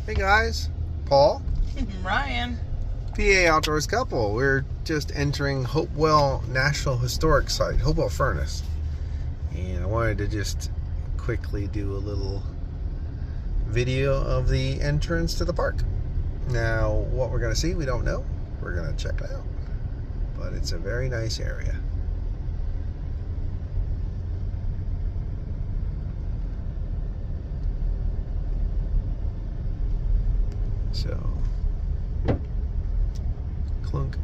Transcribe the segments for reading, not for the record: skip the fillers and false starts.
Hey guys, Paul, Ryan. PA Outdoors couple. We're just entering Hopewell National Historic Site, Hopewell Furnace. And I wanted to just quickly do a little video of the entrance to the park. Now, what we're going to see, we don't know. We're going to check it out. But it's a very nice area. So, clunk.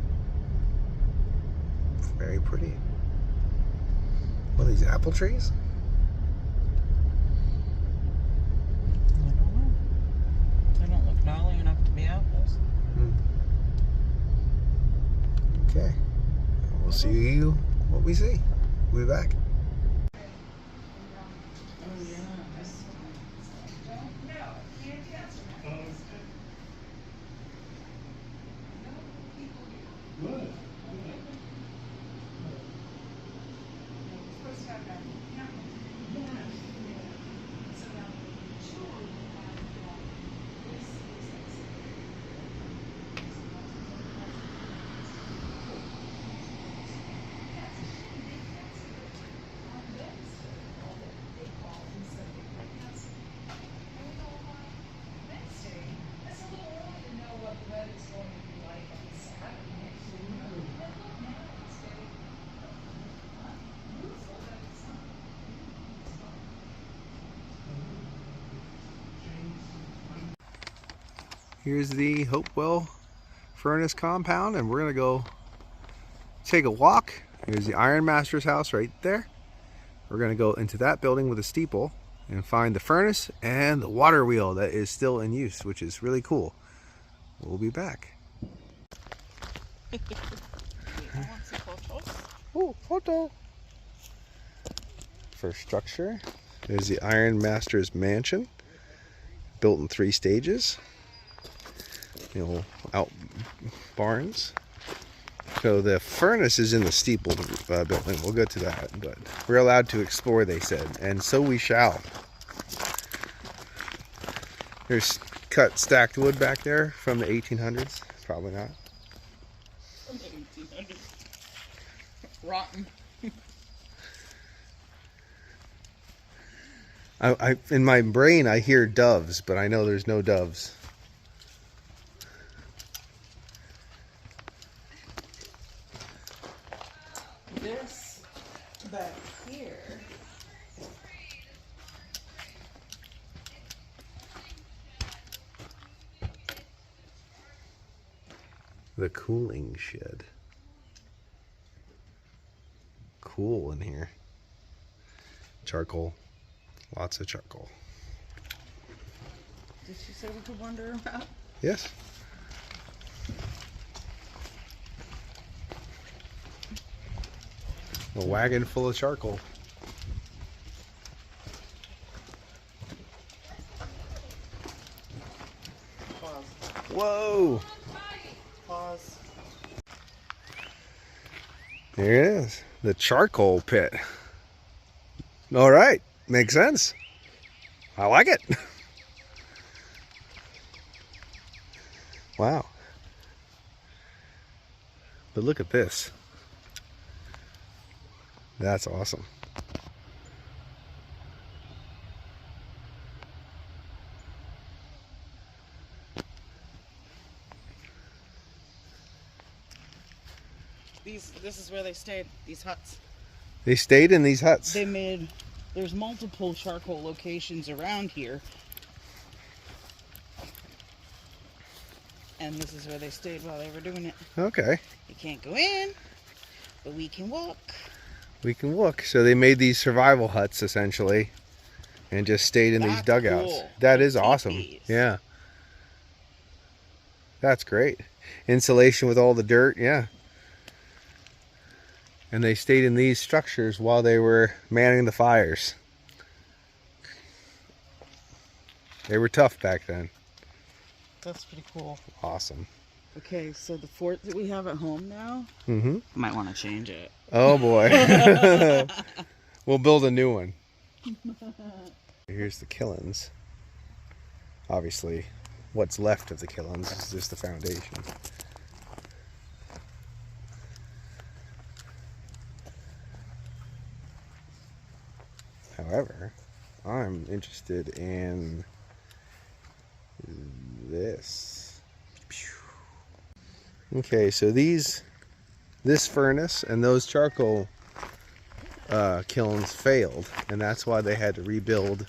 Very pretty. What are these, apple trees? I don't know. They don't look gnarly enough to be apples. Okay. We'll see what we see. We'll be back. Oh, yeah. Here's the Hopewell Furnace compound, and we're gonna go take a walk. Here's the Iron Master's house right there. We're gonna go into that building with a steeple and find the furnace and the water wheel that is still in use, which is really cool. We'll be back. Oh, photo. First structure, there's the Iron Master's mansion, built in 3 stages. Out barns. So the furnace is in the steeple building. We'll go to that, but we're allowed to explore, they said, and so we shall. There's cut stacked wood back there from the 1800s. Probably not. From the 1800s. Rotten. In my brain, I hear doves, but I know there's no doves. This back here. The cooling shed. Cool in here. Charcoal. Lots of charcoal. Did she say we could wander around? Yes. A wagon full of charcoal. Pause. Whoa! Pause. There it is. The charcoal pit. All right. Makes sense. I like it. Wow. But look at this. That's awesome. This is where they stayed, these huts. They stayed in these huts. There's multiple charcoal locations around here. And this is where they stayed while they were doing it. Okay. You can't go in, but we can walk. We can look. So they made these survival huts essentially and just stayed in these dugouts. Cool. That is awesome. Teepees. Yeah. That's great. Insulation with all the dirt, yeah. And they stayed in these structures while they were manning the fires. They were tough back then. That's pretty cool. Awesome. Okay, so the fort that we have at home now, Mm-hmm. might want to change it. Oh boy. We'll build a new one. Here's the killings. Obviously what's left of the kilns. It's just the foundation. However, I'm interested in this. Okay, so this furnace and those charcoal kilns failed, and that's why they had to rebuild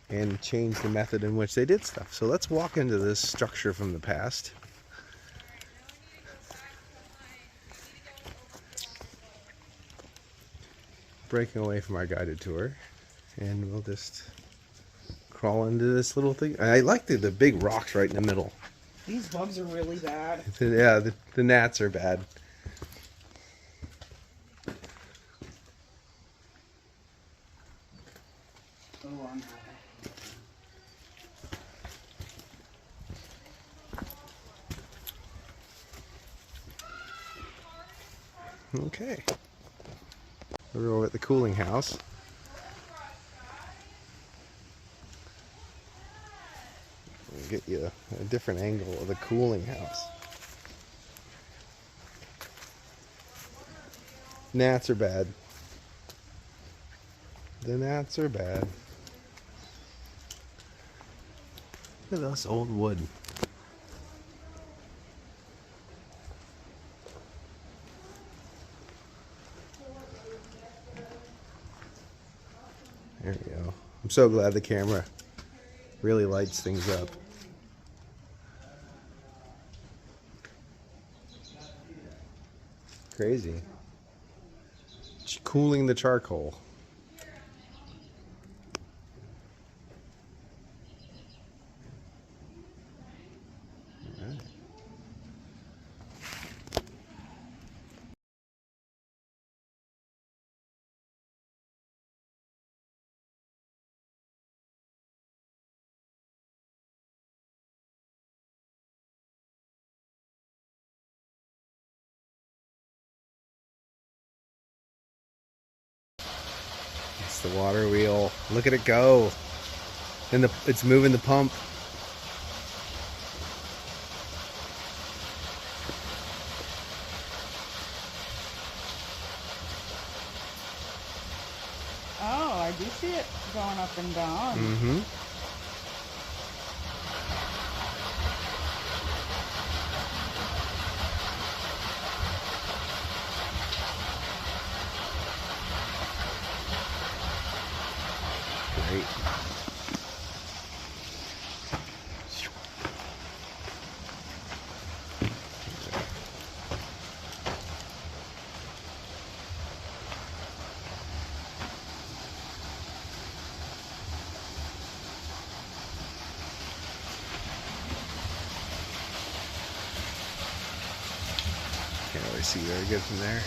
and change the method in which they did stuff. So let's walk into this structure from the past. Breaking away from our guided tour, and we'll just crawl into this little thing. I like the big rocks right in the middle. These bugs are really bad. Yeah, the gnats are bad. Oh, I'm Okay. We're over at the cooling house. We'll get you a different angle of the cooling house. Gnats are bad. The gnats are bad. Look at this old wood. There we go. I'm so glad the camera really lights things up. Crazy. Cooling the charcoal. Alright. It's the water wheel. Look at it go. And it's moving the pump. Oh, I do see it going up and down. Mm-hmm. Great. Can't really see very good from there.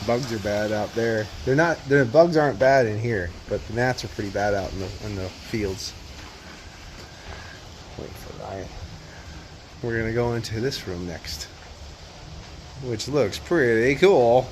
Bugs are bad out there. The bugs aren't bad in here, but the gnats are pretty bad out in the fields. Wait for Ryan. We're gonna go into this room next, which looks pretty cool.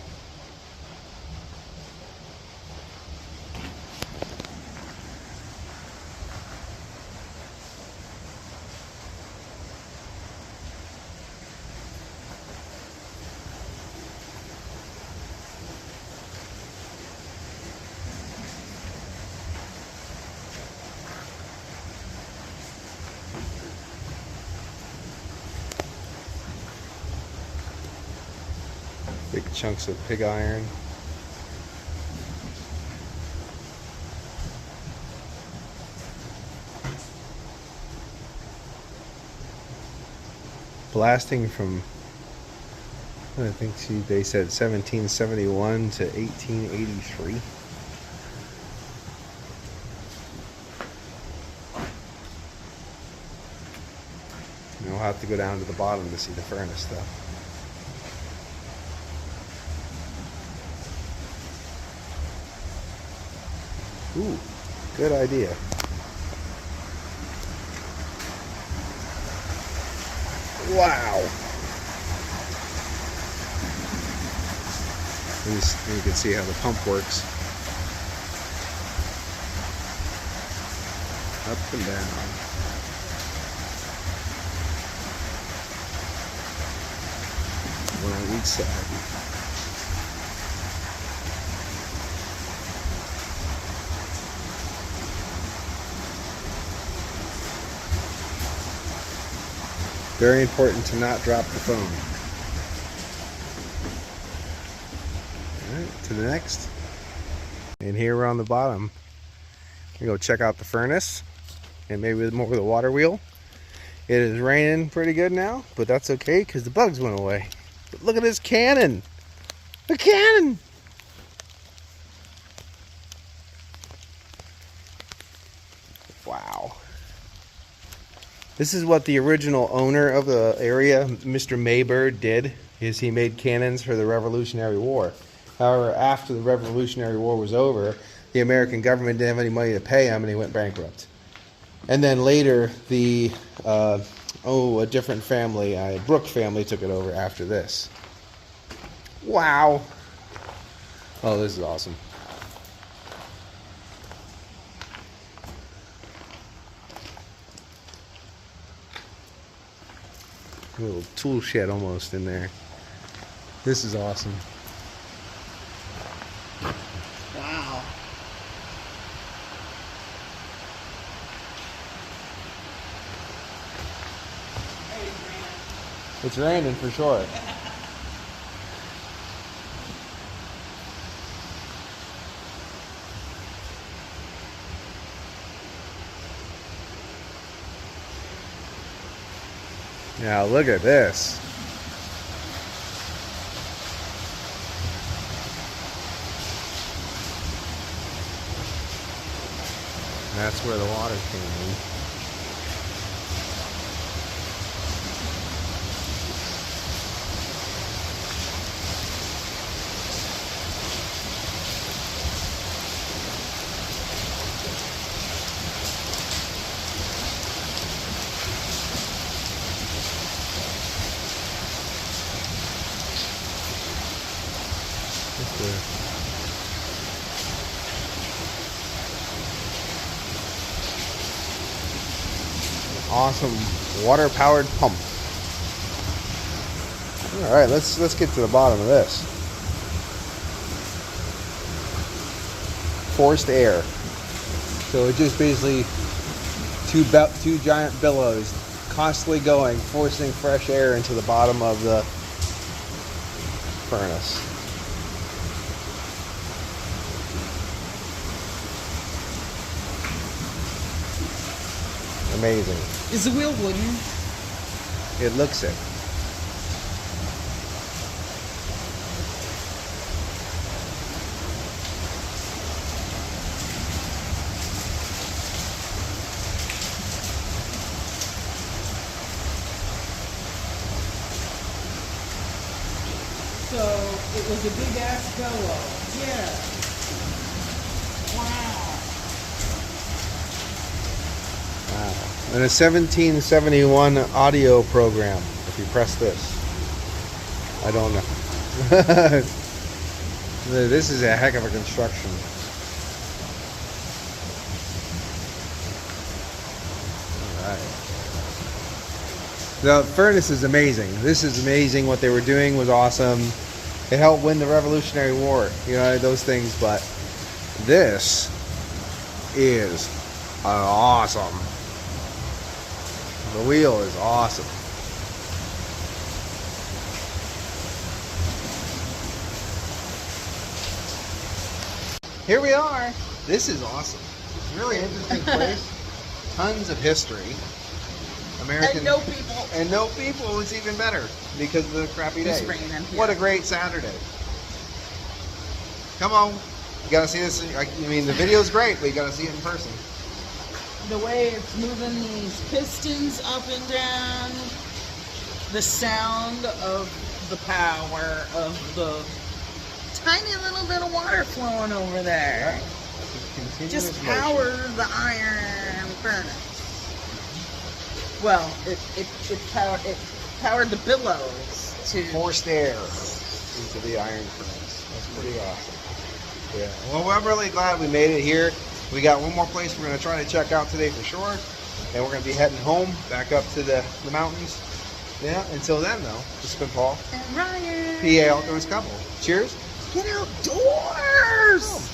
Big chunks of pig iron. Blasting from, I think they said 1771 to 1883. And we'll have to go down to the bottom to see the furnace stuff. Ooh, good idea. Wow. You can see how the pump works. Up and down. One on each side. Very important to not drop the phone. All right, to the next. And here we're on the bottom. We go check out the furnace and maybe more with the water wheel. It is raining pretty good now, but that's okay because the bugs went away. But look at this cannon! A cannon! Wow. This is what the original owner of the area, Mr. Maybird, did, is he made cannons for the Revolutionary War. However, after the Revolutionary War was over, the American government didn't have any money to pay him and he went bankrupt. And then later, the, a different family, Brooke family took it over after this. Wow. Oh, this is awesome. A little tool shed almost in there. This is awesome. Wow. It's raining for sure. Now look at this. That's where the water came in. Awesome water-powered pump. All right, let's get to the bottom of this. Forced air. So it's just basically two giant billows constantly going, forcing fresh air into the bottom of the furnace. Amazing. Is the wheel wooden? It looks it. So it was a big ass bellow. Yeah. Wow. Wow. And a 1771 audio program. If you press this, I don't know. This is a heck of a construction. All right. The furnace is amazing. This is amazing. What they were doing was awesome. It helped win the Revolutionary War. You know, those things. But this is awesome. The wheel is awesome. Here we are. This is awesome. It's a really interesting place. Tons of history. American And no people. And no people is even better because of the crappy day. It's raining here. What a great Saturday. Come on. You gotta see this. I mean, the video's great, but you gotta see it in person. The way it's moving these pistons up and down, the sound of the power of the tiny little bit of water flowing over there. Yeah. Just power the iron furnace. Well, it powered the billows to Forced air into the iron furnace. That's pretty awesome. Yeah. Well, I'm really glad we made it here. We got one more place we're going to try to check out today for sure. And we're going to be heading home, back up to the mountains. Yeah, until then, though, this has been Paul. And Ryan. PA Outdoors Couple. Cheers. Get outdoors!